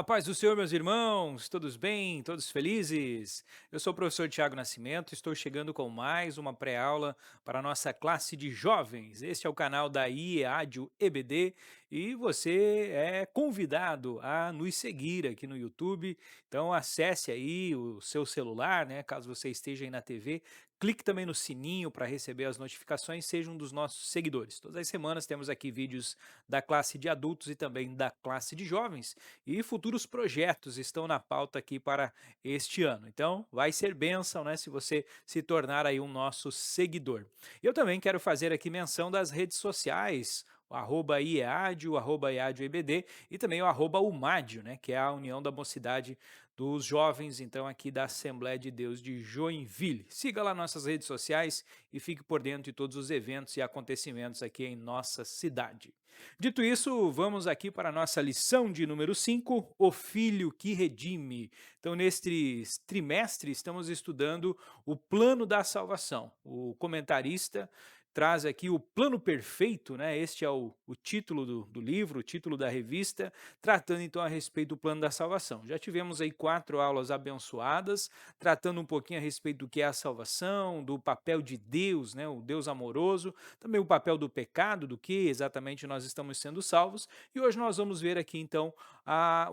A paz do Senhor, meus irmãos, todos bem? Todos felizes? Eu sou o professor Tiago Nascimento, estou chegando com mais uma pré-aula para a nossa classe de jovens. Este é o canal da IEADIO EBD e você é convidado a nos seguir aqui no YouTube. Então acesse aí o seu celular, né? Caso você esteja aí na TV, clique também no sininho para receber as notificações, seja um dos nossos seguidores. Todas as semanas temos aqui vídeos da classe de adultos e também da classe de jovens e futuros projetos estão na pauta aqui para este ano. Então, vai ser bênção, né, se você se tornar aí um nosso seguidor. Eu também quero fazer aqui menção das redes sociais, o @IEADIO, @IEADIOEBD e também o @UMADIO, né, que é a União da Mocidade dos Jovens, então aqui da Assembleia de Deus de Joinville. Siga lá nossas redes sociais e fique por dentro de todos os eventos e acontecimentos aqui em nossa cidade. Dito isso, vamos aqui para a nossa lição de número 5, o Filho que Redime. Então, neste trimestre, estamos estudando o plano da salvação. O comentarista traz aqui o plano perfeito, né? Este é o título do livro, o título da revista, tratando então a respeito do plano da salvação. Já tivemos aí 4 aulas abençoadas, tratando um pouquinho a respeito do que é a salvação, do papel de Deus, né? O Deus amoroso, também o papel do pecado, do que exatamente nós estamos sendo salvos, e hoje nós vamos ver aqui então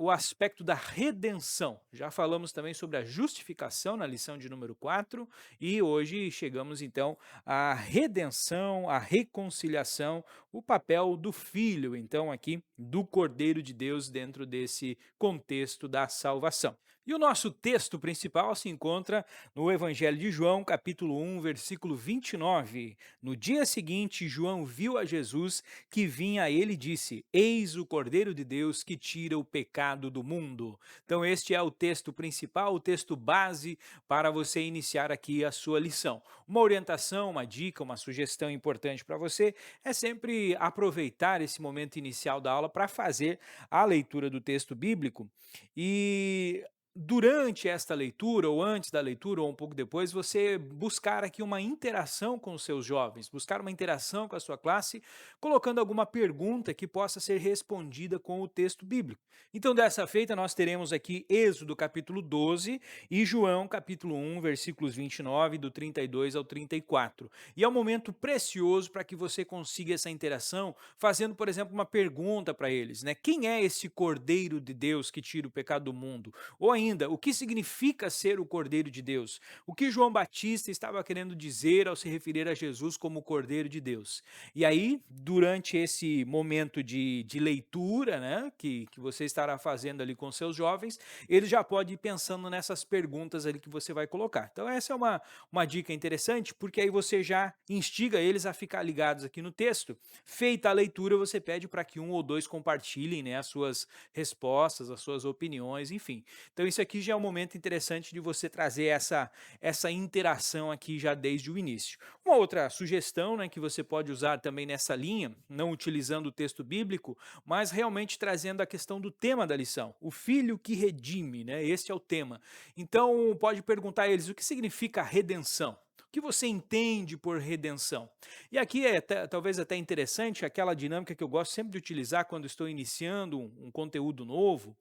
o aspecto da redenção. Já falamos também sobre a justificação na lição de número 4 e hoje chegamos então à redenção, à reconciliação, o papel do Filho, então aqui do Cordeiro de Deus dentro desse contexto da salvação. E o nosso texto principal se encontra no Evangelho de João, capítulo 1, versículo 29. No dia seguinte, João viu a Jesus que vinha a ele e disse: Eis o Cordeiro de Deus que tira o pecado do mundo. Então, este é o texto principal, o texto base para você iniciar aqui a sua lição. Uma orientação, uma dica, uma sugestão importante para você é sempre aproveitar esse momento inicial da aula para fazer a leitura do texto bíblico e durante esta leitura, ou antes da leitura, ou um pouco depois, você buscar aqui uma interação com os seus jovens, buscar uma interação com a sua classe, colocando alguma pergunta que possa ser respondida com o texto bíblico. Então, dessa feita, nós teremos aqui Êxodo capítulo 12 e João capítulo 1, versículos 29, do 32 ao 34. E é um momento precioso para que você consiga essa interação, fazendo, por exemplo, uma pergunta para eles, né? Quem é esse Cordeiro de Deus que tira o pecado do mundo? Ou ainda, o que significa ser o Cordeiro de Deus? O que João Batista estava querendo dizer ao se referir a Jesus como o Cordeiro de Deus? E aí, durante esse momento de leitura, né, que você estará fazendo ali com seus jovens, ele já pode ir pensando nessas perguntas ali que você vai colocar. Então, essa é uma dica interessante, porque aí você já instiga eles a ficar ligados aqui no texto. Feita a leitura, você pede para que um ou dois compartilhem, né, as suas respostas, as suas opiniões, enfim. Então isso aqui já é um momento interessante de você trazer essa interação aqui já desde o início. Uma outra sugestão, né, que você pode usar também nessa linha, não utilizando o texto bíblico, mas realmente trazendo a questão do tema da lição, o filho que redime, né? Esse é o tema. Então pode perguntar a eles o que significa redenção. O que você entende por redenção? E aqui é talvez até interessante aquela dinâmica que eu gosto sempre de utilizar quando estou iniciando um conteúdo novo,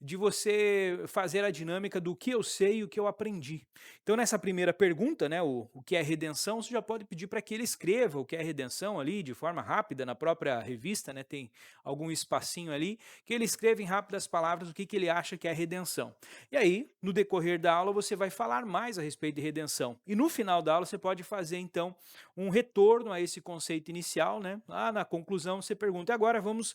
de você fazer a dinâmica do que eu sei e o que eu aprendi. Então, nessa primeira pergunta, né, o que é redenção, você já pode pedir para que ele escreva o que é redenção ali de forma rápida na própria revista, né, tem algum espacinho ali, que ele escreva em rápidas palavras o que ele acha que é redenção. E aí, no decorrer da aula, você vai falar mais a respeito de redenção. E no final da aula, você pode fazer, então, um retorno a esse conceito inicial, né? Lá na conclusão, você pergunta, e agora vamos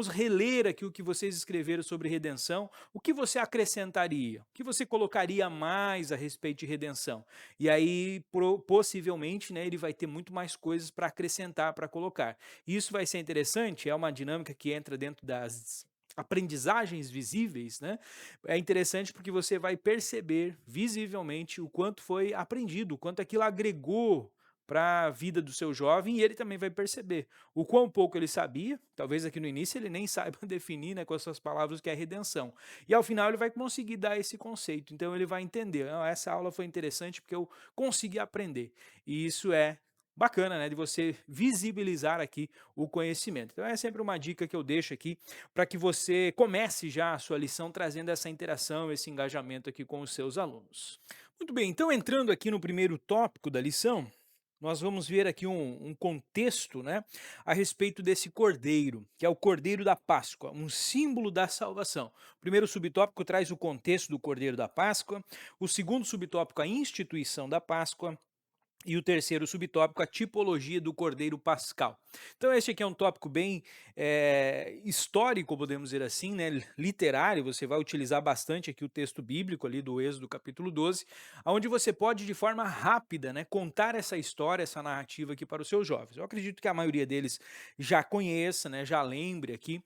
reler aqui o que vocês escreveram sobre redenção, o que você acrescentaria? O que você colocaria mais a respeito de redenção? E aí, possivelmente, né, ele vai ter muito mais coisas para acrescentar, para colocar. E isso vai ser interessante, é uma dinâmica que entra dentro das aprendizagens visíveis, né? É interessante porque você vai perceber visivelmente o quanto foi aprendido, o quanto aquilo agregou para a vida do seu jovem e ele também vai perceber o quão pouco ele sabia, talvez aqui no início ele nem saiba definir, né, com as suas palavras o que é redenção. E ao final ele vai conseguir dar esse conceito, então ele vai entender, essa aula foi interessante porque eu consegui aprender. E isso é bacana, né, de você visibilizar aqui o conhecimento. Então é sempre uma dica que eu deixo aqui para que você comece já a sua lição trazendo essa interação, esse engajamento aqui com os seus alunos. Muito bem, então entrando aqui no primeiro tópico da lição, nós vamos ver aqui um contexto, né, a respeito desse cordeiro, que é o cordeiro da Páscoa, um símbolo da salvação. O primeiro subtópico traz o contexto do cordeiro da Páscoa, o segundo subtópico a instituição da Páscoa, e o terceiro subtópico, a tipologia do cordeiro pascal. Então este aqui é um tópico bem histórico, podemos dizer assim, né, literário, você vai utilizar bastante aqui o texto bíblico ali do Êxodo capítulo 12, onde você pode de forma rápida, né, contar essa história, essa narrativa aqui para os seus jovens. Eu acredito que a maioria deles já conheça, né, já lembre aqui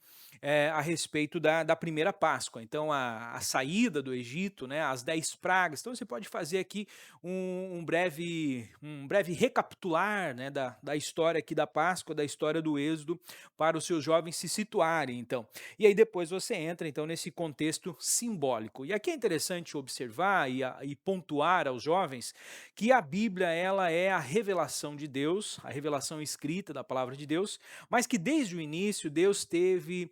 a respeito da primeira Páscoa. Então a saída do Egito, né, as 10 pragas. Então você pode fazer aqui um breve recapitular, né, da história aqui da Páscoa, da história do Êxodo, para os seus jovens se situarem, então. E aí depois você entra, então, nesse contexto simbólico. E aqui é interessante observar e pontuar aos jovens que a Bíblia, ela é a revelação de Deus, a revelação escrita da palavra de Deus, mas que desde o início Deus teve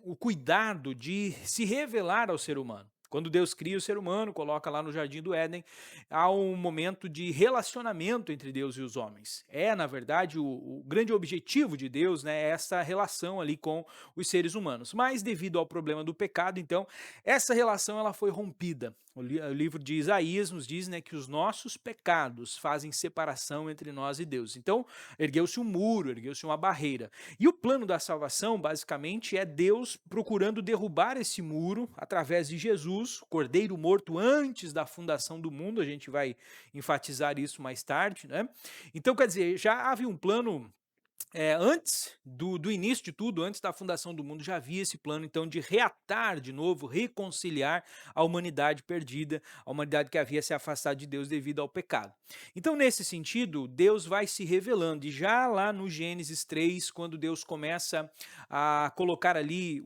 o cuidado de se revelar ao ser humano. Quando Deus cria o ser humano, coloca lá no Jardim do Éden, há um momento de relacionamento entre Deus e os homens. É, na verdade, o grande objetivo de Deus, né, é essa relação ali com os seres humanos. Mas devido ao problema do pecado, então, essa relação ela foi rompida. O livro de Isaías nos diz, né, que os nossos pecados fazem separação entre nós e Deus. Então, ergueu-se um muro, ergueu-se uma barreira. E o plano da salvação, basicamente, é Deus procurando derrubar esse muro através de Jesus, o Cordeiro morto antes da fundação do mundo. A gente vai enfatizar isso mais tarde, né? Então, quer dizer, já havia um plano antes do início de tudo, antes da fundação do mundo, já havia esse plano, então, de reatar de novo, reconciliar a humanidade perdida, a humanidade que havia se afastado de Deus devido ao pecado. Então, nesse sentido, Deus vai se revelando, e já lá no Gênesis 3, quando Deus começa a colocar ali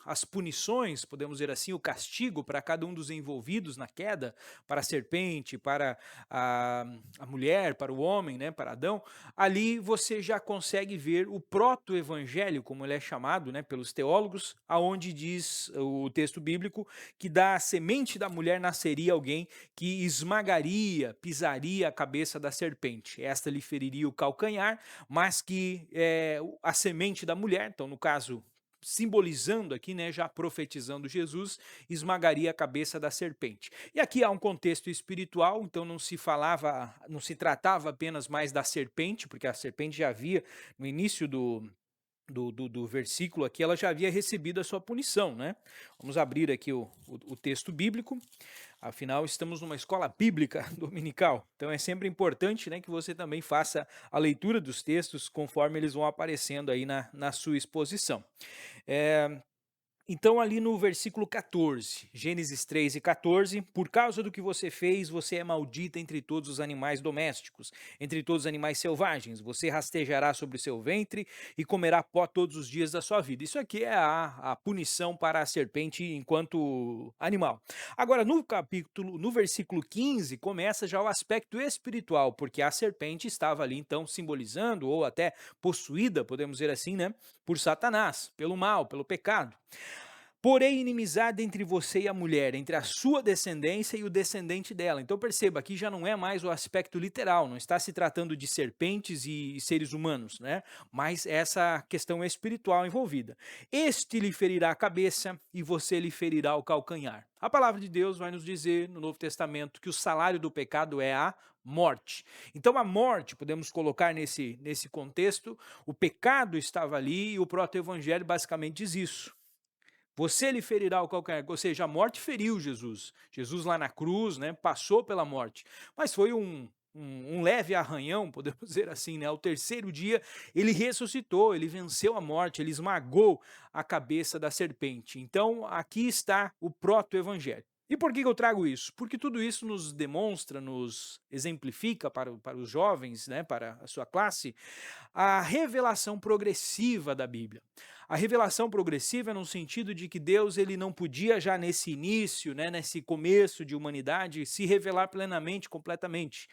as punições, podemos dizer assim, o castigo para cada um dos envolvidos na queda, para a serpente, para a mulher, para o homem, né, para Adão, ali você já consegue ver o proto-evangelho, como ele é chamado, né, pelos teólogos, aonde diz o texto bíblico que da semente da mulher nasceria alguém que esmagaria, pisaria a cabeça da serpente. Esta lhe feriria o calcanhar, mas que a semente da mulher, então no caso simbolizando aqui, né, já profetizando Jesus, esmagaria a cabeça da serpente. E aqui há um contexto espiritual, então não se tratava apenas mais da serpente, porque a serpente já havia, no início do versículo aqui, ela já havia recebido a sua punição, né? Vamos abrir aqui o texto bíblico, afinal estamos numa escola bíblica dominical, então é sempre importante, né, que você também faça a leitura dos textos conforme eles vão aparecendo aí na sua exposição. É, então, ali no versículo 14, Gênesis 3 e 14, por causa do que você fez, você é maldita entre todos os animais domésticos, entre todos os animais selvagens. Você rastejará sobre o seu ventre e comerá pó todos os dias da sua vida. Isso aqui é a punição para a serpente enquanto animal. Agora, no versículo 15, começa já o aspecto espiritual, porque a serpente estava ali, então, simbolizando, ou até possuída, podemos dizer assim, né, por Satanás, pelo mal, pelo pecado. Porém, inimizade entre você e a mulher, entre a sua descendência e o descendente dela. Então perceba, aqui já não é mais o aspecto literal, não está se tratando de serpentes e seres humanos, né? Mas essa questão espiritual envolvida. Este lhe ferirá a cabeça e você lhe ferirá o calcanhar. A palavra de Deus vai nos dizer no Novo Testamento que o salário do pecado é a morte. Então a morte, podemos colocar nesse contexto, o pecado estava ali e o proto-evangelho basicamente diz isso. Você lhe ferirá o calcanhar, ou seja, a morte feriu Jesus. Jesus lá na cruz, né, passou pela morte, mas foi um leve arranhão, podemos dizer assim, né? Ao terceiro dia ele ressuscitou, ele venceu a morte, ele esmagou a cabeça da serpente. Então aqui está o proto-evangelho. E por que eu trago isso? Porque tudo isso nos demonstra, nos exemplifica para os jovens, né, para a sua classe, a revelação progressiva da Bíblia. A revelação progressiva é no sentido de que Deus ele não podia já nesse início, né, nesse começo de humanidade, se revelar plenamente, completamente.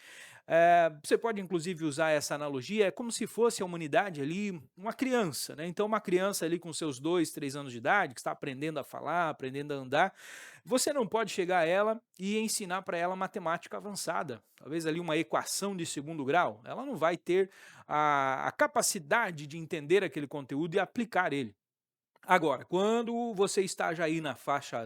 Você pode inclusive usar essa analogia, é como se fosse a humanidade ali uma criança, né, então uma criança ali com seus 2, 3 anos de idade, que está aprendendo a falar, aprendendo a andar, você não pode chegar a ela e ensinar para ela matemática avançada, talvez ali uma equação de segundo grau, ela não vai ter a capacidade de entender aquele conteúdo e aplicar ele. Agora, quando você está já aí na faixa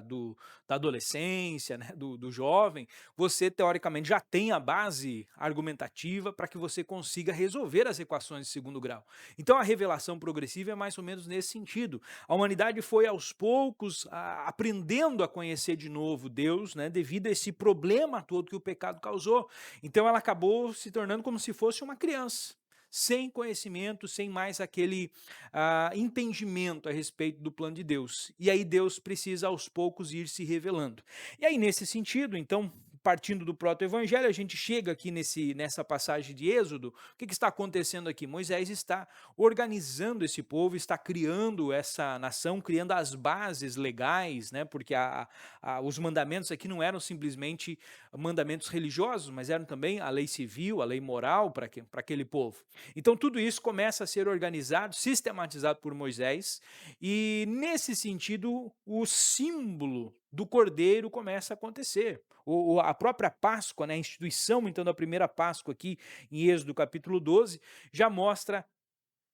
da adolescência, né, do jovem, você teoricamente já tem a base argumentativa para que você consiga resolver as equações de segundo grau. Então a revelação progressiva é mais ou menos nesse sentido. A humanidade foi aos poucos aprendendo a conhecer de novo Deus, né, devido a esse problema todo que o pecado causou. Então ela acabou se tornando como se fosse uma criança. Sem conhecimento, sem mais aquele entendimento a respeito do plano de Deus. E aí Deus precisa aos poucos ir se revelando. E aí nesse sentido, então, partindo do proto-evangelho, a gente chega aqui nessa passagem de Êxodo, o que está acontecendo aqui? Moisés está organizando esse povo, está criando essa nação, criando as bases legais, né? Porque os mandamentos aqui não eram simplesmente mandamentos religiosos, mas eram também a lei civil, a lei moral para aquele povo. Então tudo isso começa a ser organizado, sistematizado por Moisés, e nesse sentido o símbolo do cordeiro começa a acontecer. A própria Páscoa, né, a instituição então da primeira Páscoa aqui em Êxodo capítulo 12, já mostra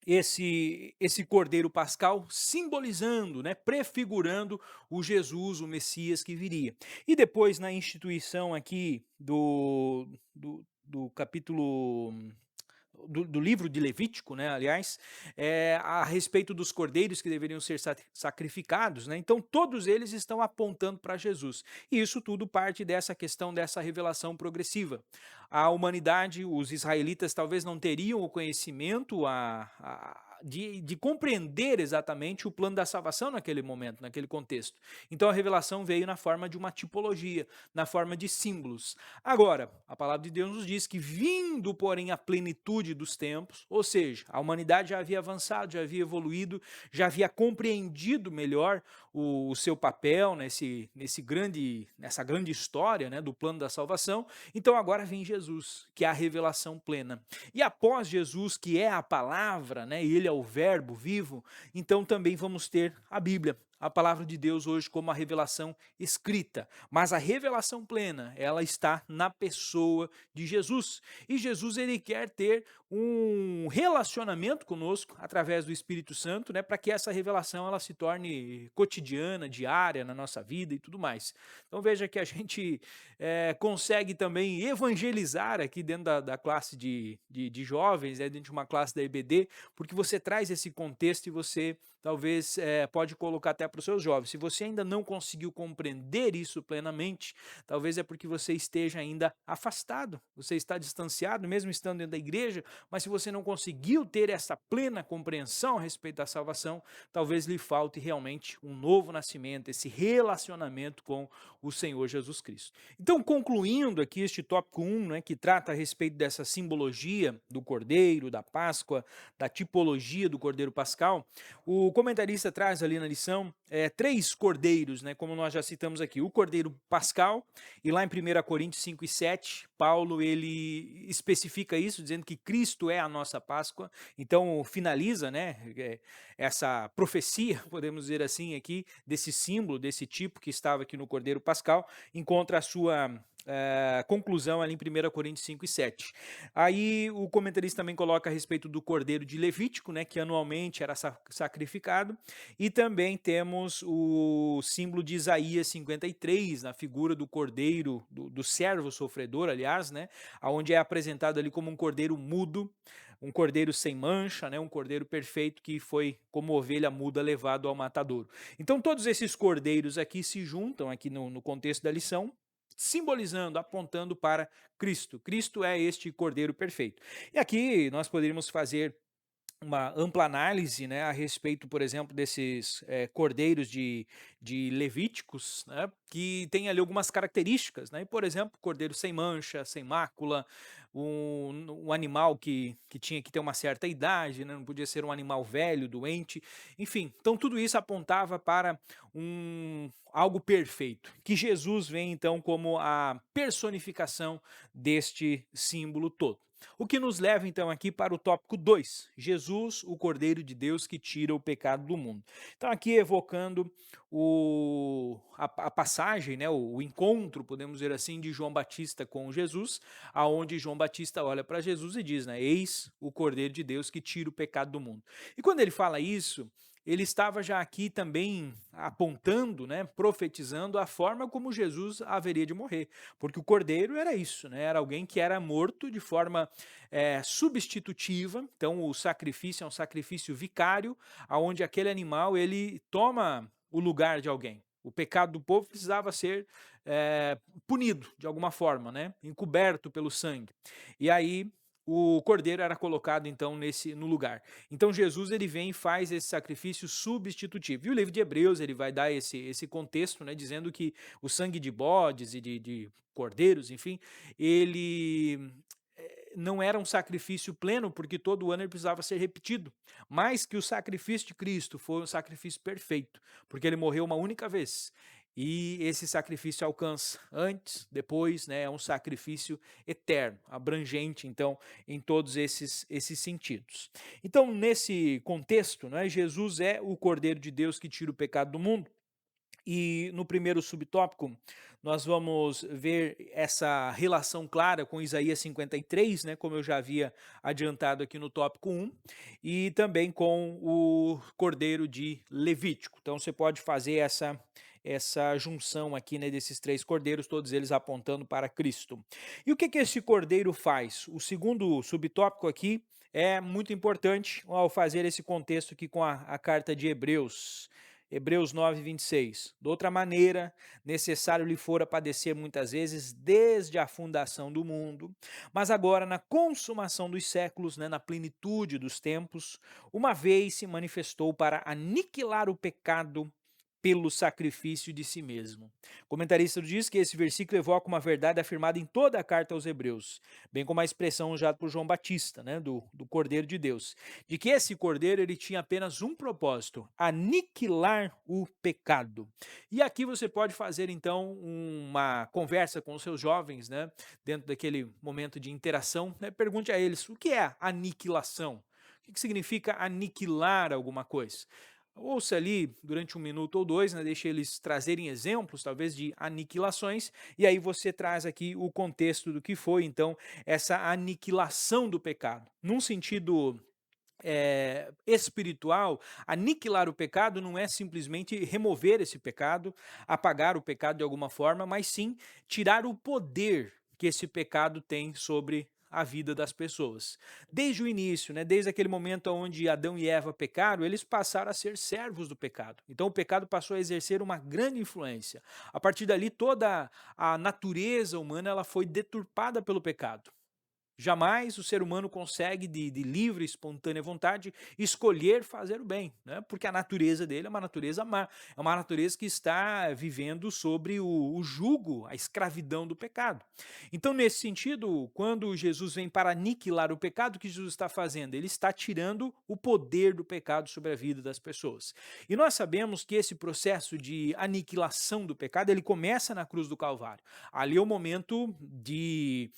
esse cordeiro pascal simbolizando, né, prefigurando o Jesus, o Messias que viria. E depois na instituição aqui do capítulo do livro de Levítico, né, aliás, a respeito dos cordeiros que deveriam ser sacrificados, né, então todos eles estão apontando para Jesus. E isso tudo parte dessa questão dessa revelação progressiva. A humanidade, os israelitas talvez não teriam o conhecimento de compreender exatamente o plano da salvação naquele momento, naquele contexto. Então a revelação veio na forma de uma tipologia, na forma de símbolos. Agora, a palavra de Deus nos diz que vindo, porém, a plenitude dos tempos, ou seja, a humanidade já havia avançado, já havia evoluído, já havia compreendido melhor o seu papel nessa grande história, né, do plano da salvação, então agora vem Jesus, que é a revelação plena. E após Jesus, que é a palavra, né, ele é o verbo vivo, então também vamos ter a Bíblia, a palavra de Deus hoje como a revelação escrita, mas a revelação plena, ela está na pessoa de Jesus. E Jesus ele quer ter um relacionamento conosco através do Espírito Santo, né, para que essa revelação ela se torne cotidiana, diária na nossa vida e tudo mais. Então veja que a gente consegue também evangelizar aqui dentro da classe de jovens, dentro de uma classe da EBD, porque você traz esse contexto e você talvez pode colocar até para os seus jovens. Se você ainda não conseguiu compreender isso plenamente, talvez é porque você esteja ainda afastado, você está distanciado, mesmo estando dentro da igreja, mas se você não conseguiu ter essa plena compreensão a respeito da salvação, talvez lhe falte realmente um novo nascimento, esse relacionamento com o Senhor Jesus Cristo. Então, concluindo aqui este tópico 1, né, que trata a respeito dessa simbologia do Cordeiro, da Páscoa, da tipologia do Cordeiro Pascal, o comentarista traz ali na lição 3 cordeiros, né, como nós já citamos aqui, o Cordeiro Pascal, e lá em 1 Coríntios 5 e 7, Paulo ele especifica isso, dizendo que Cristo é a nossa Páscoa, então finaliza, né, essa profecia, podemos dizer assim aqui, desse símbolo, desse tipo que estava aqui no Cordeiro Pascal, encontra a sua conclusão ali em 1 Coríntios 5 e 7. Aí o comentarista também coloca a respeito do cordeiro de Levítico, né, que anualmente era sacrificado, e também temos o símbolo de Isaías 53, na figura do cordeiro, do servo sofredor, aliás, né, onde é apresentado ali como um cordeiro mudo, um cordeiro sem mancha, né, um cordeiro perfeito que foi como ovelha muda levado ao matadouro. Então todos esses cordeiros aqui se juntam aqui no contexto da lição, simbolizando, apontando para Cristo. Cristo é este cordeiro perfeito. E aqui nós poderíamos fazer uma ampla análise, né, a respeito, por exemplo, desses, cordeiros de Levíticos, né, que tem ali algumas características, né, e por exemplo, cordeiro sem mancha, sem mácula, um animal que tinha que ter uma certa idade, né, não podia ser um animal velho, doente, enfim. Então tudo isso apontava para algo perfeito, que Jesus vem então como a personificação deste símbolo todo. O que nos leva então aqui para o tópico 2: Jesus, o Cordeiro de Deus que tira o pecado do mundo. Então aqui evocando a passagem, né, o encontro, podemos dizer assim, de João Batista com Jesus, aonde João Batista olha para Jesus e diz, né, eis o Cordeiro de Deus que tira o pecado do mundo. E quando ele fala isso, ele estava já aqui também apontando, né, profetizando a forma como Jesus haveria de morrer, porque o cordeiro era isso, né, era alguém que era morto de forma substitutiva. Então o sacrifício é um sacrifício vicário, aonde aquele animal ele toma o lugar de alguém. O pecado do povo precisava ser punido de alguma forma, né, encoberto pelo sangue. E aí o cordeiro era colocado então no lugar. Então Jesus ele vem e faz esse sacrifício substitutivo. E o livro de Hebreus ele vai dar esse contexto, né, dizendo que o sangue de bodes e de cordeiros, enfim, ele não era um sacrifício pleno, porque todo ano ele precisava ser repetido, mas que o sacrifício de Cristo foi um sacrifício perfeito, porque ele morreu uma única vez. E esse sacrifício alcança antes, depois, né, é um sacrifício eterno, abrangente, então, em todos esses sentidos. Então, nesse contexto, né, Jesus é o Cordeiro de Deus que tira o pecado do mundo. E no primeiro subtópico, nós vamos ver essa relação clara com Isaías 53, né, como eu já havia adiantado aqui no tópico 1, e também com o cordeiro de Levítico. Então você pode fazer essa junção aqui, né, desses três cordeiros, todos eles apontando para Cristo. E o que que esse cordeiro faz? O segundo subtópico aqui é muito importante ao fazer esse contexto aqui com a carta de Hebreus. Hebreus 9, 26. De outra maneira, necessário lhe fora padecer muitas vezes desde a fundação do mundo, mas agora na consumação dos séculos, né, na plenitude dos tempos, uma vez se manifestou para aniquilar o pecado pelo sacrifício de si mesmo. O comentarista diz que esse versículo evoca uma verdade afirmada em toda a carta aos Hebreus, bem como a expressão usada por João Batista, né, do Cordeiro de Deus, de que esse Cordeiro ele tinha apenas um propósito: aniquilar o pecado. E aqui você pode fazer então uma conversa com os seus jovens, né, dentro daquele momento de interação, né, pergunte a eles o que é aniquilação. O que significa aniquilar alguma coisa? Ouça ali durante um minuto ou dois, né, deixe eles trazerem exemplos, talvez, de aniquilações, e aí você traz aqui o contexto do que foi, então, essa aniquilação do pecado. Num sentido espiritual, aniquilar o pecado não é simplesmente remover esse pecado, apagar o pecado de alguma forma, mas sim tirar o poder que esse pecado tem sobre a vida das pessoas. Desde o início, né, desde aquele momento onde Adão e Eva pecaram, eles passaram a ser servos do pecado. Então o pecado passou a exercer uma grande influência. A partir dali, toda a natureza humana ela foi deturpada pelo pecado. Jamais o ser humano consegue, de livre e espontânea vontade, escolher fazer o bem, né? Porque a natureza dele é uma natureza má, é uma natureza que está vivendo sobre o jugo, a escravidão do pecado. Então, nesse sentido, quando Jesus vem para aniquilar o pecado, o que Jesus está fazendo? Ele está tirando o poder do pecado sobre a vida das pessoas. E nós sabemos que esse processo de aniquilação do pecado, ele começa na cruz do Calvário. Ali é o momento de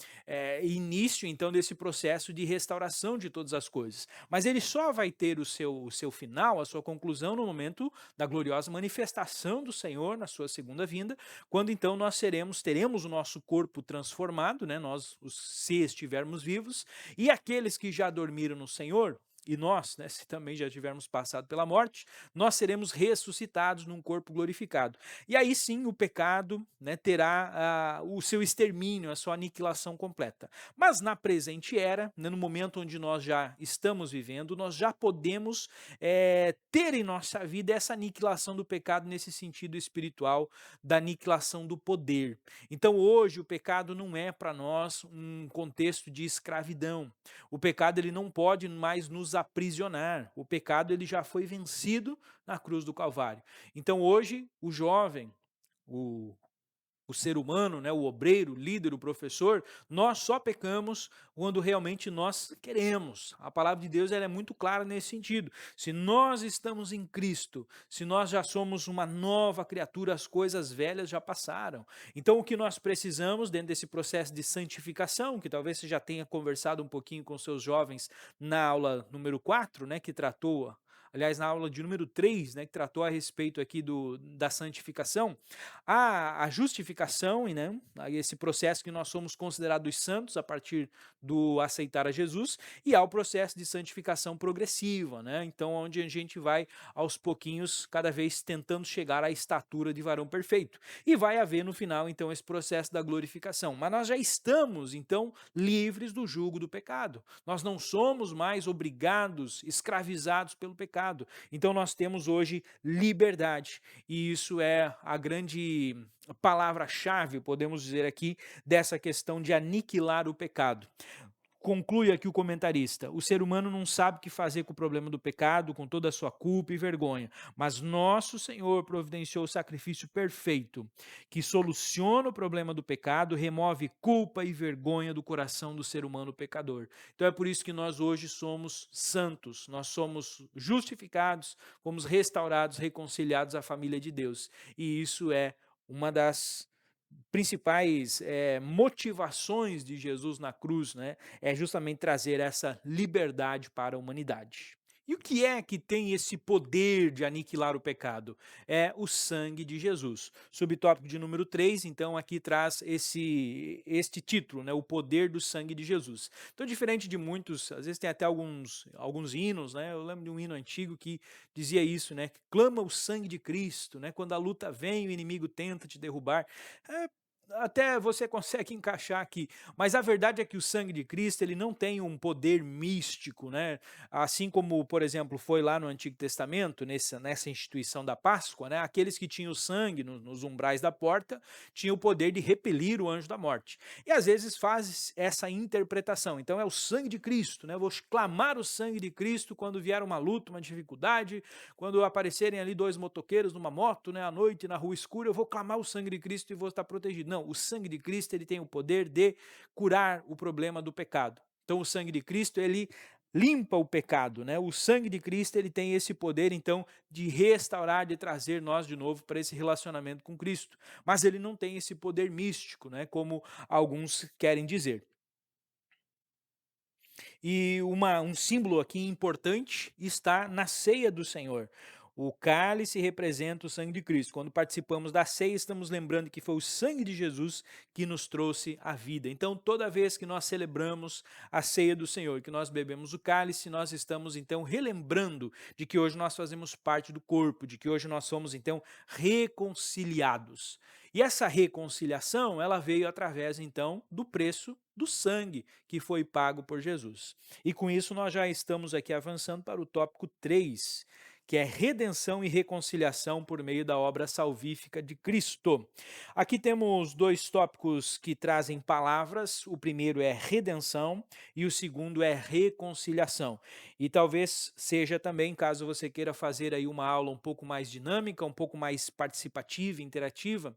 início então desse processo de restauração de todas as coisas. Mas ele só vai ter o seu final, a sua conclusão no momento da gloriosa manifestação do Senhor na sua segunda vinda, quando então nós teremos o nosso corpo transformado, né, nós, se estivermos vivos, e aqueles que já dormiram no Senhor, e nós, né, se também já tivermos passado pela morte, nós seremos ressuscitados num corpo glorificado. E aí sim o pecado, né, terá o seu extermínio, a sua aniquilação completa. Mas na presente era, né, no momento onde nós já estamos vivendo, nós já podemos ter em nossa vida essa aniquilação do pecado nesse sentido espiritual, da aniquilação do poder. Então hoje o pecado não é para nós um contexto de escravidão. O pecado ele não pode mais nos aprisionar. O pecado ele já foi vencido na cruz do Calvário. Então hoje o jovem, o o ser humano, né, o obreiro, o líder, o professor, nós só pecamos quando realmente nós queremos. A palavra de Deus ela é muito clara nesse sentido. Se nós estamos em Cristo, se nós já somos uma nova criatura, as coisas velhas já passaram. Então o que nós precisamos dentro desse processo de santificação, que talvez você já tenha conversado um pouquinho com seus jovens na aula número 4, né, que tratou, aliás, na aula de número 3, né, que tratou a respeito aqui da santificação, a justificação, e, né, esse processo que nós somos considerados santos a partir do aceitar a Jesus, e há o processo de santificação progressiva, né, então onde a gente vai aos pouquinhos, cada vez tentando chegar à estatura de varão perfeito. E vai haver no final, então, esse processo da glorificação. Mas nós já estamos, então, livres do jugo do pecado. Nós não somos mais obrigados, escravizados pelo pecado. Então nós temos hoje liberdade. E isso é a grande palavra-chave, podemos dizer aqui, dessa questão de aniquilar o pecado. Conclui aqui o comentarista: o ser humano não sabe o que fazer com o problema do pecado, com toda a sua culpa e vergonha, mas nosso Senhor providenciou o sacrifício perfeito, que soluciona o problema do pecado, remove culpa e vergonha do coração do ser humano pecador. Então é por isso que nós hoje somos santos, nós somos justificados, fomos restaurados, reconciliados à família de Deus. E isso é uma das principais motivações de Jesus na cruz, né, é justamente trazer essa liberdade para a humanidade. E o que é que tem esse poder de aniquilar o pecado? É o sangue de Jesus. Subtópico de número 3, então, aqui traz este título, né, o poder do sangue de Jesus. Então, diferente de muitos, às vezes tem até alguns hinos, né, eu lembro de um hino antigo que dizia isso, né, que clama o sangue de Cristo, né, quando a luta vem, o inimigo tenta te derrubar. É, até você consegue encaixar aqui, mas a verdade é que o sangue de Cristo ele não tem um poder místico, né? Assim como, por exemplo, foi lá no Antigo Testamento, nessa instituição da Páscoa, né? Aqueles que tinham sangue nos umbrais da porta tinham o poder de repelir o anjo da morte. E às vezes faz essa interpretação. Então é o sangue de Cristo, né? Eu vou clamar o sangue de Cristo quando vier uma luta, uma dificuldade, quando aparecerem ali dois motoqueiros numa moto, né, à noite na rua escura, eu vou clamar o sangue de Cristo e vou estar protegido. Não, o sangue de Cristo ele tem o poder de curar o problema do pecado. Então o sangue de Cristo ele limpa o pecado, né? O sangue de Cristo ele tem esse poder então de restaurar, de trazer nós de novo para esse relacionamento com Cristo. Mas ele não tem esse poder místico, né, como alguns querem dizer. E um símbolo aqui importante está na ceia do Senhor. O cálice representa o sangue de Cristo. Quando participamos da ceia, estamos lembrando que foi o sangue de Jesus que nos trouxe a vida. Então, toda vez que nós celebramos a ceia do Senhor, que nós bebemos o cálice, nós estamos então relembrando de que hoje nós fazemos parte do corpo, de que hoje nós somos então reconciliados. E essa reconciliação, ela veio através então do preço do sangue que foi pago por Jesus. E com isso nós já estamos aqui avançando para o tópico 3, que é redenção e reconciliação por meio da obra salvífica de Cristo. Aqui temos dois tópicos que trazem palavras, o primeiro é redenção e o segundo é reconciliação. E talvez seja também, caso você queira fazer aí uma aula um pouco mais dinâmica, um pouco mais participativa, interativa,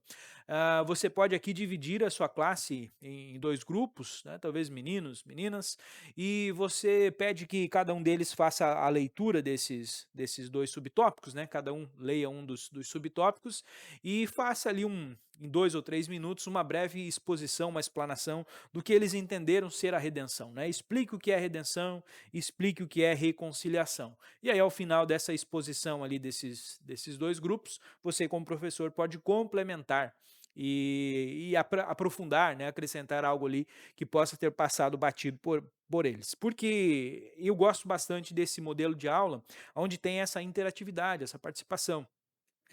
você pode aqui dividir a sua classe em dois grupos, né, talvez meninos, meninas, e você pede que cada um deles faça a leitura desses dois subtópicos, né, cada um leia um dos subtópicos e faça ali em 2 ou 3 minutos uma breve exposição, uma explanação do que eles entenderam ser a redenção, né? Explique o que é redenção, explique o que é reconciliação. E aí ao final dessa exposição ali desses dois grupos, você como professor pode complementar e aprofundar, né, acrescentar algo ali que possa ter passado batido por eles. Porque eu gosto bastante desse modelo de aula, onde tem essa interatividade, essa participação.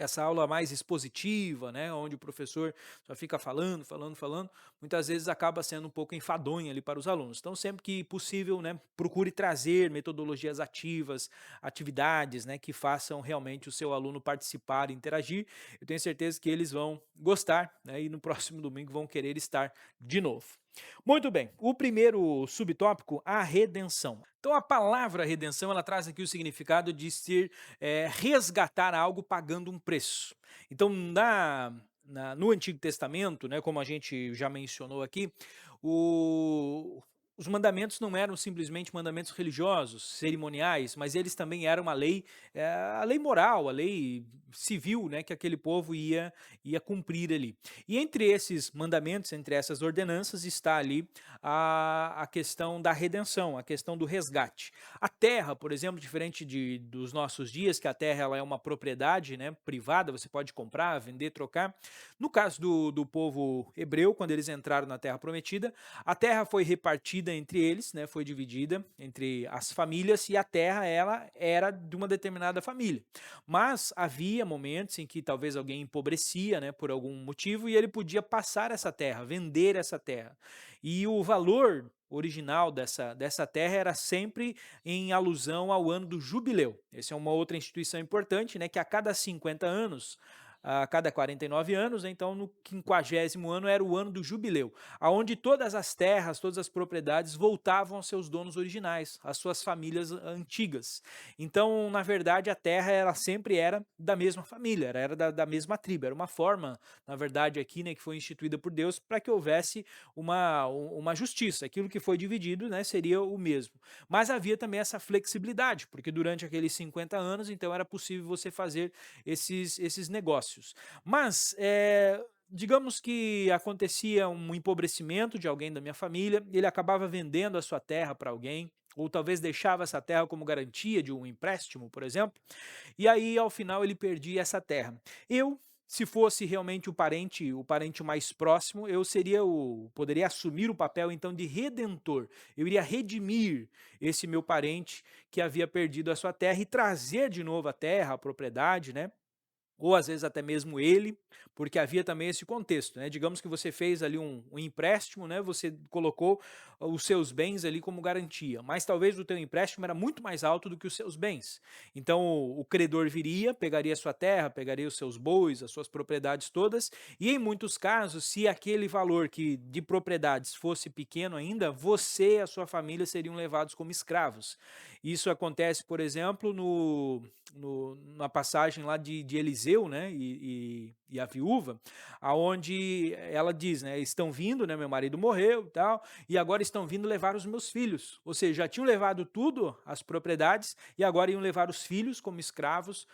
Essa aula mais expositiva, né, onde o professor só fica falando, falando, falando, muitas vezes acaba sendo um pouco enfadonha ali para os alunos. Então, sempre que possível, né, procure trazer metodologias ativas, atividades, né, que façam realmente o seu aluno participar e interagir. Eu tenho certeza que eles vão gostar, né, e no próximo domingo vão querer estar de novo. Muito bem. O primeiro subtópico, a redenção. Então, a palavra redenção, ela traz aqui o significado de ser, resgatar algo pagando um preço. Então, no Antigo Testamento, né, como a gente já mencionou aqui, o os mandamentos não eram simplesmente mandamentos religiosos, cerimoniais, mas eles também eram a lei moral, a lei civil, né, que aquele povo ia cumprir ali. E entre esses mandamentos, entre essas ordenanças, está ali a questão da redenção, a questão do resgate. A terra, por exemplo, diferente dos nossos dias, que a terra ela é uma propriedade, né, privada, você pode comprar, vender, trocar. No caso do povo hebreu, quando eles entraram na terra prometida, a terra foi repartida entre eles, né, foi dividida entre as famílias e a terra ela era de uma determinada família. Mas havia momentos em que talvez alguém empobrecia, né, por algum motivo, e ele podia passar essa terra, vender essa terra. E o valor original dessa terra era sempre em alusão ao ano do jubileu. Essa é uma outra instituição importante, né, que a cada 50 anos, a cada 49 anos, né, então no 50º ano era o ano do jubileu, aonde todas as terras, todas as propriedades voltavam aos seus donos originais, às suas famílias antigas. Então, na verdade, a terra ela sempre era da mesma família, era da mesma tribo, era uma forma, na verdade, aqui, né, que foi instituída por Deus para que houvesse uma justiça, aquilo que foi dividido, né, seria o mesmo. Mas havia também essa flexibilidade, porque durante aqueles 50 anos, então era possível você fazer esses negócios. Mas, digamos que acontecia um empobrecimento de alguém da minha família, ele acabava vendendo a sua terra para alguém, ou talvez deixava essa terra como garantia de um empréstimo, por exemplo, e aí ao final ele perdia essa terra. Eu, se fosse realmente o parente mais próximo, eu poderia assumir o papel então de redentor. Eu iria redimir esse meu parente que havia perdido a sua terra e trazer de novo a terra, a propriedade, né? Ou às vezes até mesmo ele, porque havia também esse contexto, né, digamos que você fez ali um empréstimo, né, você colocou os seus bens ali como garantia, mas talvez o teu empréstimo era muito mais alto do que os seus bens. Então o credor viria, pegaria a sua terra, pegaria os seus bois, as suas propriedades todas, e em muitos casos, se aquele valor que de propriedades fosse pequeno ainda, você e a sua família seriam levados como escravos. Isso acontece, por exemplo, na passagem lá de Eliseu, né, e a viúva, aonde ela diz, né, estão vindo, né, meu marido morreu e tal, e agora estão vindo levar os meus filhos. Ou seja, já tinham levado tudo, as propriedades, e agora iam levar os filhos como escravos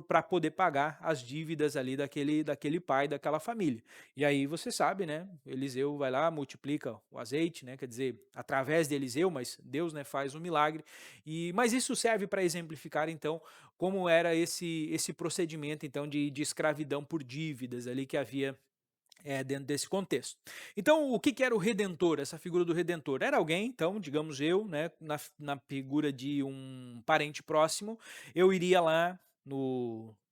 para poder pagar as dívidas ali daquele pai, daquela família. E aí você sabe, né, Eliseu vai lá, multiplica o azeite, né, quer dizer, através de Eliseu, mas Deus, né, faz um milagre. Mas isso serve para exemplificar, então, como era esse procedimento, então, de escravidão por dívidas ali que havia dentro desse contexto. Então, o que que era o redentor, essa figura do redentor? Era alguém, então, digamos eu, né, na figura de um parente próximo, eu iria lá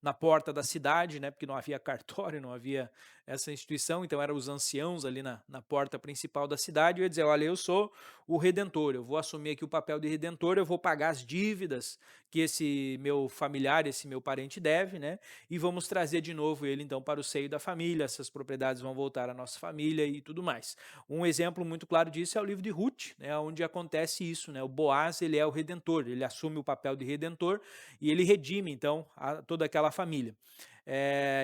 na porta da cidade, né, porque não havia cartório, não havia essa instituição, então eram os anciãos ali na porta principal da cidade, eu ia dizer, olha, eu sou o redentor, eu vou assumir aqui o papel de redentor, eu vou pagar as dívidas que esse meu familiar, esse meu parente deve, né, e vamos trazer de novo ele então para o seio da família, essas propriedades vão voltar à nossa família e tudo mais. Um exemplo muito claro disso é o livro de Ruth, né, onde acontece isso, né, o Boaz ele é o redentor, ele assume o papel de redentor e ele redime então toda aquela família.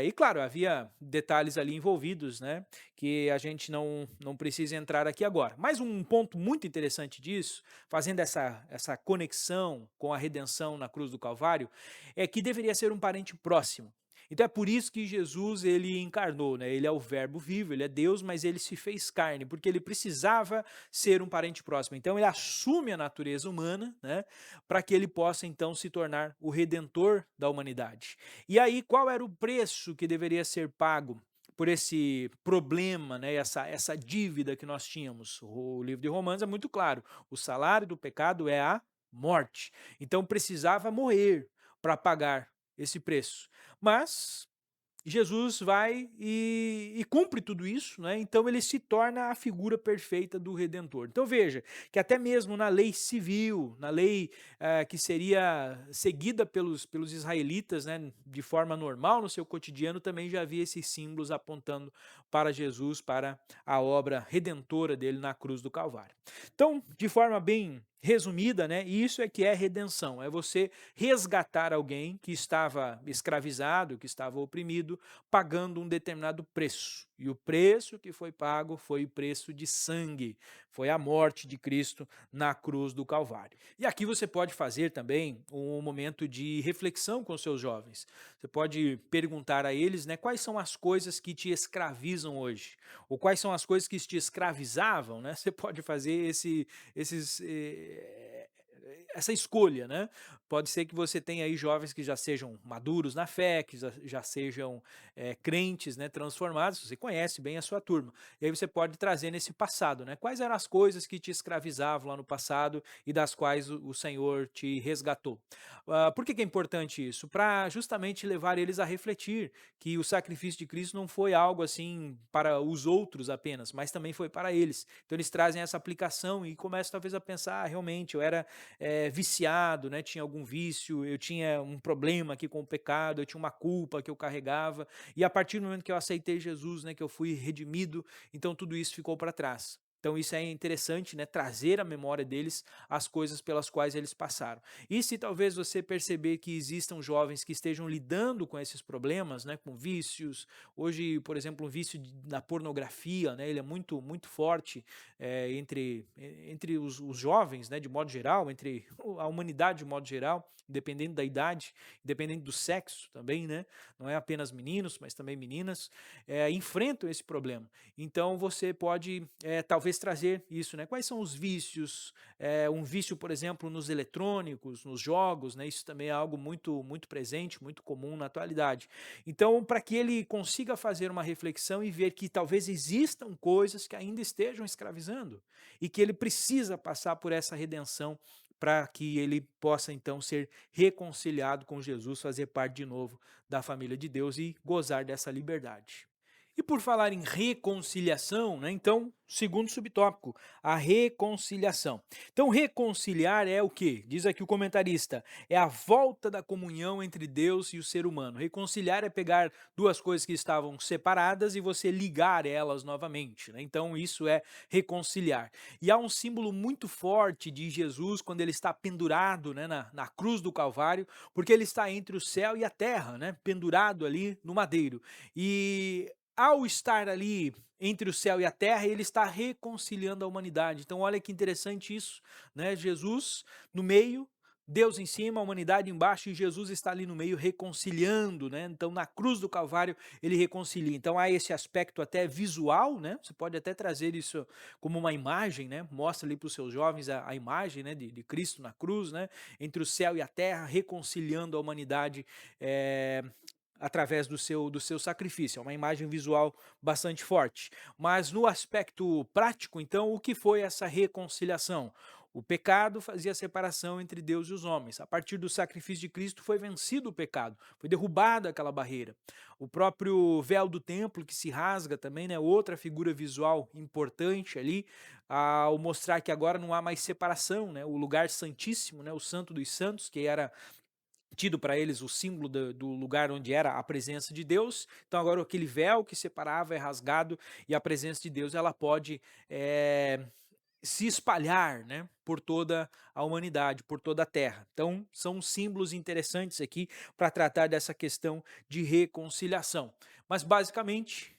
E claro, havia detalhes ali envolvidos, né, que a gente não precisa entrar aqui agora. Mas um ponto muito interessante disso, fazendo essa conexão com a redenção na cruz do Calvário, é que deveria ser um parente próximo. Então é por isso que Jesus ele encarnou, né? Ele é o verbo vivo, ele é Deus, mas ele se fez carne, porque ele precisava ser um parente próximo. Então ele assume a natureza humana, né, para que ele possa então se tornar o redentor da humanidade. E aí qual era o preço que deveria ser pago por esse problema, né, essa dívida que nós tínhamos? O livro de Romanos é muito claro, o salário do pecado é a morte. Então precisava morrer para pagar esse preço. Mas Jesus vai e cumpre tudo isso, né? Então ele se torna a figura perfeita do Redentor. Então veja que até mesmo na lei civil, na lei que seria seguida pelos israelitas, né, de forma normal no seu cotidiano, também já havia esses símbolos apontando para Jesus, para a obra redentora dele na cruz do Calvário. Então, de forma bem resumida, né, isso é que é redenção, é você resgatar alguém que estava escravizado, que estava oprimido, pagando um determinado preço. E o preço que foi pago foi o preço de sangue, foi a morte de Cristo na cruz do Calvário. E aqui você pode fazer também um momento de reflexão com os seus jovens. Você pode perguntar a eles, né, quais são as coisas que te escravizam hoje, ou quais são as coisas que te escravizavam, né? Você pode fazer esses essa escolha, né? Pode ser que você tenha aí jovens que já sejam maduros na fé, que já sejam crentes, né, transformados, você conhece bem a sua turma. E aí você pode trazer nesse passado, né? Quais eram as coisas que te escravizavam lá no passado e das quais o Senhor te resgatou? Por que que é importante isso? Para justamente levar eles a refletir que o sacrifício de Cristo não foi algo assim para os outros apenas, mas também foi para eles. Então eles trazem essa aplicação e começam talvez a pensar, realmente, eu era viciado, né, tinha algum vício, eu tinha um problema aqui com o pecado, eu tinha uma culpa que eu carregava, e a partir do momento que eu aceitei Jesus, né, que eu fui redimido, então tudo isso ficou para trás. Então isso é interessante, né, trazer à memória deles as coisas pelas quais eles passaram. E se talvez você perceber que existam jovens que estejam lidando com esses problemas, né, com vícios, hoje, por exemplo, o vício da pornografia, né, ele é muito forte entre os jovens, né, de modo geral, entre a humanidade de modo geral, dependendo da idade, dependendo do sexo também, né, não é apenas meninos, mas também meninas, enfrentam esse problema. Então você pode talvez trazer isso, né? Quais são os vícios? Um vício, por exemplo, nos eletrônicos, nos jogos, né? Isso também é algo muito presente, muito comum na atualidade. Então, para que ele consiga fazer uma reflexão e ver que talvez existam coisas que ainda estejam escravizando e que ele precisa passar por essa redenção para que ele possa então ser reconciliado com Jesus, fazer parte de novo da família de Deus e gozar dessa liberdade. E por falar em reconciliação, né, então, segundo subtópico, a reconciliação. Então, reconciliar é o quê? Diz aqui o comentarista, é a volta da comunhão entre Deus e o ser humano. Reconciliar é pegar duas coisas que estavam separadas e você ligar elas novamente, né? Então, isso é reconciliar. E há um símbolo muito forte de Jesus quando ele está pendurado, né, na cruz do Calvário, porque ele está entre o céu e a terra, né, pendurado ali no madeiro. E ao estar ali entre o céu e a terra, ele está reconciliando a humanidade. Então, olha que interessante isso, né? Jesus no meio, Deus em cima, a humanidade embaixo, e Jesus está ali no meio reconciliando, né? Então, na cruz do Calvário, ele reconcilia. Então, há esse aspecto até visual, né? Você pode até trazer isso como uma imagem, né? Mostra ali para os seus jovens a imagem, né, de Cristo na cruz, né? Entre o céu e a terra, reconciliando a humanidade. Através do seu sacrifício. É uma imagem visual bastante forte. Mas no aspecto prático, então, o que foi essa reconciliação? O pecado fazia separação entre Deus e os homens. A partir do sacrifício de Cristo foi vencido o pecado, foi derrubada aquela barreira. O próprio véu do templo que se rasga também, né, outra figura visual importante ali, ao mostrar que agora não há mais separação, né, o lugar santíssimo, né, o santo dos santos, que era tido para eles o símbolo do lugar onde era a presença de Deus. Então agora aquele véu que separava é rasgado e a presença de Deus ela pode se espalhar, né, por toda a humanidade, por toda a terra. Então são símbolos interessantes aqui para tratar dessa questão de reconciliação. Mas basicamente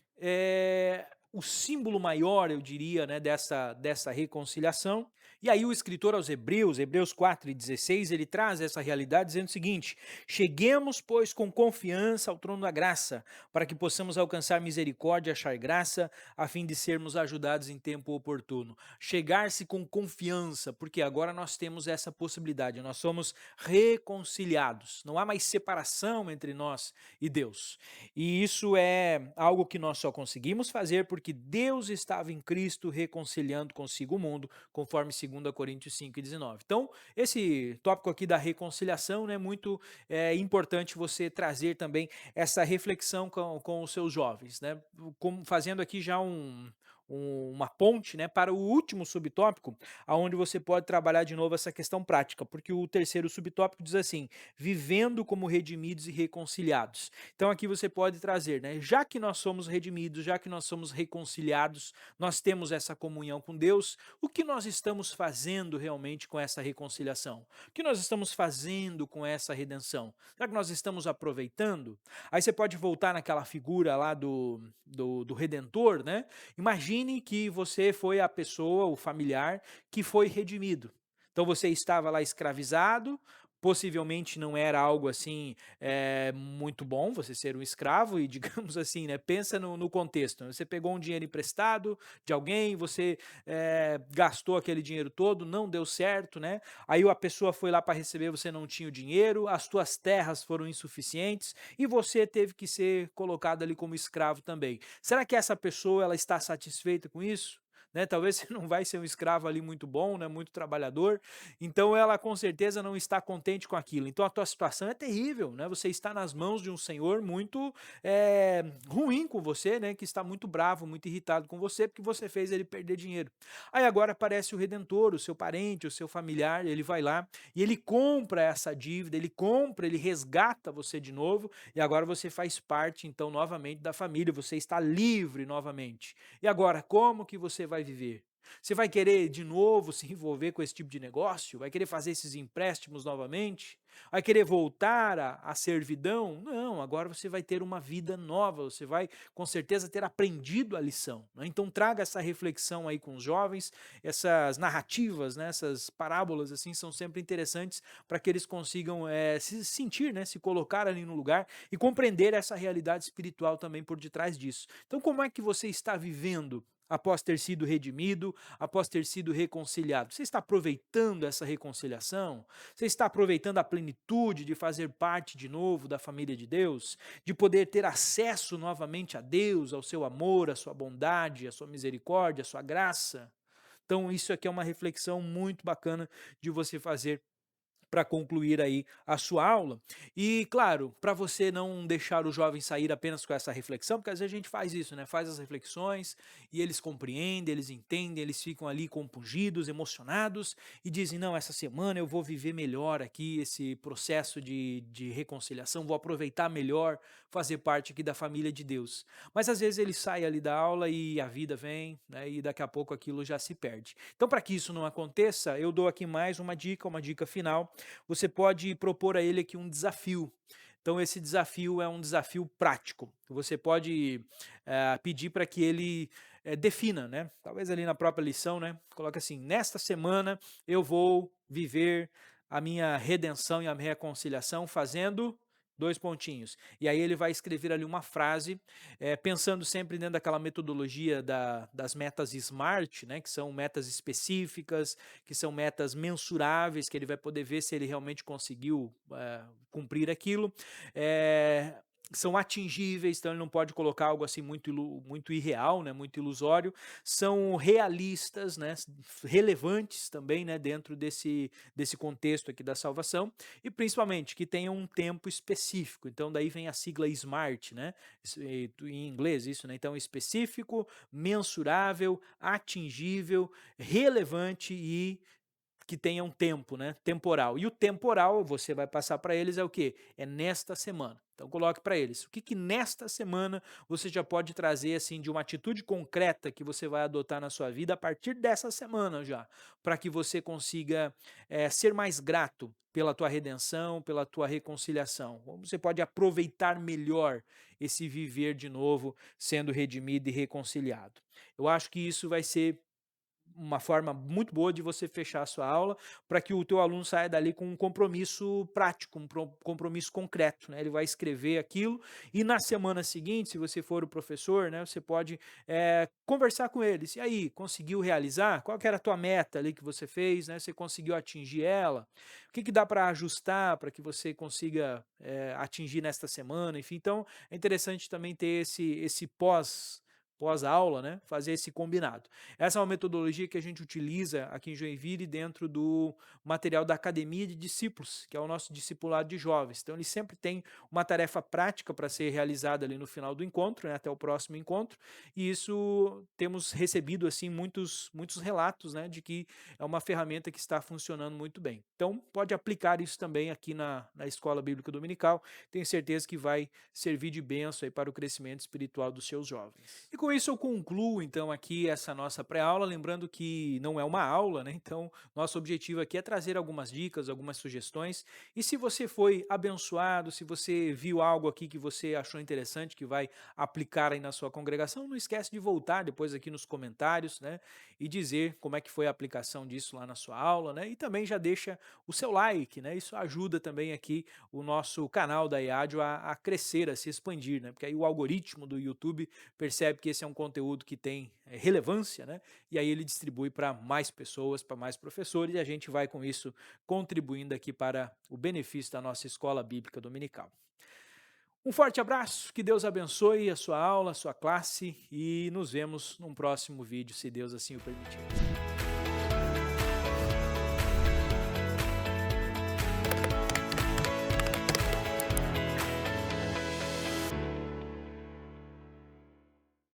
o símbolo maior, eu diria, né, dessa reconciliação. E aí o escritor aos Hebreus 4:16, ele traz essa realidade dizendo o seguinte: cheguemos, pois, com confiança ao trono da graça, para que possamos alcançar misericórdia e achar graça, a fim de sermos ajudados em tempo oportuno. Chegar-se com confiança, porque agora nós temos essa possibilidade, nós somos reconciliados, não há mais separação entre nós e Deus. E isso é algo que nós só conseguimos fazer porque Deus estava em Cristo reconciliando consigo o mundo, conforme 2 Coríntios 5:19. Então, esse tópico aqui da reconciliação, né, muito importante você trazer também essa reflexão com os seus jovens, né, como fazendo aqui já uma ponte, né, para o último subtópico, aonde você pode trabalhar de novo essa questão prática, porque o terceiro subtópico diz assim: vivendo como redimidos e reconciliados. Então aqui você pode trazer, né, já que nós somos redimidos, já que nós somos reconciliados, nós temos essa comunhão com Deus, o que nós estamos fazendo realmente com essa reconciliação? O que nós estamos fazendo com essa redenção? Será que nós estamos aproveitando? Aí você pode voltar naquela figura lá do Redentor, né? Imagine que você foi a pessoa, o familiar, que foi redimido. Então você estava lá escravizado, possivelmente não era algo assim muito bom você ser um escravo, e digamos assim, né, pensa no contexto. Né? Você pegou um dinheiro emprestado de alguém, você gastou aquele dinheiro todo, não deu certo, né? Aí a pessoa foi lá para receber, você não tinha o dinheiro, as tuas terras foram insuficientes e você teve que ser colocado ali como escravo também. Será que essa pessoa ela está satisfeita com isso? Né, talvez você não vai ser um escravo ali muito bom, né, muito trabalhador, então ela com certeza não está contente com aquilo. Então a tua situação é terrível, né? Você está nas mãos de um senhor muito ruim com você, né? Que está muito bravo, muito irritado com você porque você fez ele perder dinheiro. Aí agora aparece o Redentor, o seu parente, o seu familiar, ele vai lá e ele compra essa dívida, ele compra, ele resgata você de novo e agora você faz parte então novamente da família, você está livre novamente. E agora, como que você vai viver? Você vai querer de novo se envolver com esse tipo de negócio? Vai querer fazer esses empréstimos novamente? Vai querer voltar à servidão? Não, agora você vai ter uma vida nova, você vai com certeza ter aprendido a lição. Né? Então traga essa reflexão aí com os jovens, essas narrativas, né, essas parábolas assim são sempre interessantes para que eles consigam se sentir, né, se colocar ali no lugar e compreender essa realidade espiritual também por detrás disso. Então como é que você está vivendo após ter sido redimido, após ter sido reconciliado? Você está aproveitando essa reconciliação? Você está aproveitando a plenitude de fazer parte de novo da família de Deus? De poder ter acesso novamente a Deus, ao seu amor, à sua bondade, à sua misericórdia, à sua graça? Então isso aqui é uma reflexão muito bacana de você fazer para concluir aí a sua aula. E claro, para você não deixar o jovem sair apenas com essa reflexão, porque às vezes a gente faz isso, né? Faz as reflexões e eles compreendem, eles entendem, eles ficam ali compungidos, emocionados e dizem: não, essa semana eu vou viver melhor aqui esse processo de reconciliação, vou aproveitar melhor, fazer parte aqui da família de Deus. Mas às vezes ele sai ali da aula e a vida vem, né? E daqui a pouco aquilo já se perde. Então, para que isso não aconteça, eu dou aqui mais uma dica final. Você pode propor a ele aqui um desafio. Então esse desafio é um desafio prático. Você pode pedir para que ele defina, né? Talvez ali na própria lição, né? Coloca assim: nesta semana eu vou viver a minha redenção e a minha reconciliação fazendo dois pontinhos. E aí ele vai escrever ali uma frase, pensando sempre dentro daquela metodologia das metas SMART, né? Que são metas específicas, que são metas mensuráveis, que ele vai poder ver se ele realmente conseguiu cumprir aquilo. São atingíveis, então ele não pode colocar algo assim muito irreal, né, muito ilusório. São realistas, né, relevantes também, né, dentro desse contexto aqui da salvação, e principalmente que tenham um tempo específico. Então daí vem a sigla SMART, né, em inglês isso, né, então específico, mensurável, atingível, relevante e que tenha um tempo, né, temporal. E o temporal, você vai passar para eles é o quê? É nesta semana. Então coloque para eles, o que que nesta semana você já pode trazer assim de uma atitude concreta que você vai adotar na sua vida a partir dessa semana já, para que você consiga ser mais grato pela tua redenção, pela tua reconciliação. Como você pode aproveitar melhor esse viver de novo, sendo redimido e reconciliado. Eu acho que isso vai ser uma forma muito boa de você fechar a sua aula, para que o teu aluno saia dali com um compromisso prático, compromisso concreto, né? Ele vai escrever aquilo e na semana seguinte, se você for o professor, né, você pode conversar com eles. E aí, conseguiu realizar? Qual que era a tua meta ali que você fez, né? Você conseguiu atingir ela? O que que dá para ajustar para que você consiga atingir nesta semana? Enfim, então é interessante também ter esse pós pós-aula, né, fazer esse combinado. Essa é uma metodologia que a gente utiliza aqui em Joinville dentro do material da Academia de Discípulos, que é o nosso discipulado de jovens. Então ele sempre tem uma tarefa prática para ser realizada ali no final do encontro, né, até o próximo encontro, e isso temos recebido assim muitos relatos, né, de que é uma ferramenta que está funcionando muito bem. Então pode aplicar isso também aqui na Escola Bíblica Dominical, tenho certeza que vai servir de bênção aí para o crescimento espiritual dos seus jovens. E com isso eu concluo então aqui essa nossa pré-aula, lembrando que não é uma aula, né? Então nosso objetivo aqui é trazer algumas dicas, algumas sugestões. E se você foi abençoado, se você viu algo aqui que você achou interessante, que vai aplicar aí na sua congregação, não esquece de voltar depois aqui nos comentários, né? E dizer como é que foi a aplicação disso lá na sua aula, né? E também já deixa o seu like, né? Isso ajuda também aqui o nosso canal da IADIO a crescer, a se expandir, né? Porque aí o algoritmo do YouTube percebe que esse é um conteúdo que tem relevância, né? E aí ele distribui para mais pessoas, para mais professores, e a gente vai com isso contribuindo aqui para o benefício da nossa escola bíblica dominical. Um forte abraço, que Deus abençoe a sua aula, a sua classe, e nos vemos num próximo vídeo, se Deus assim o permitir.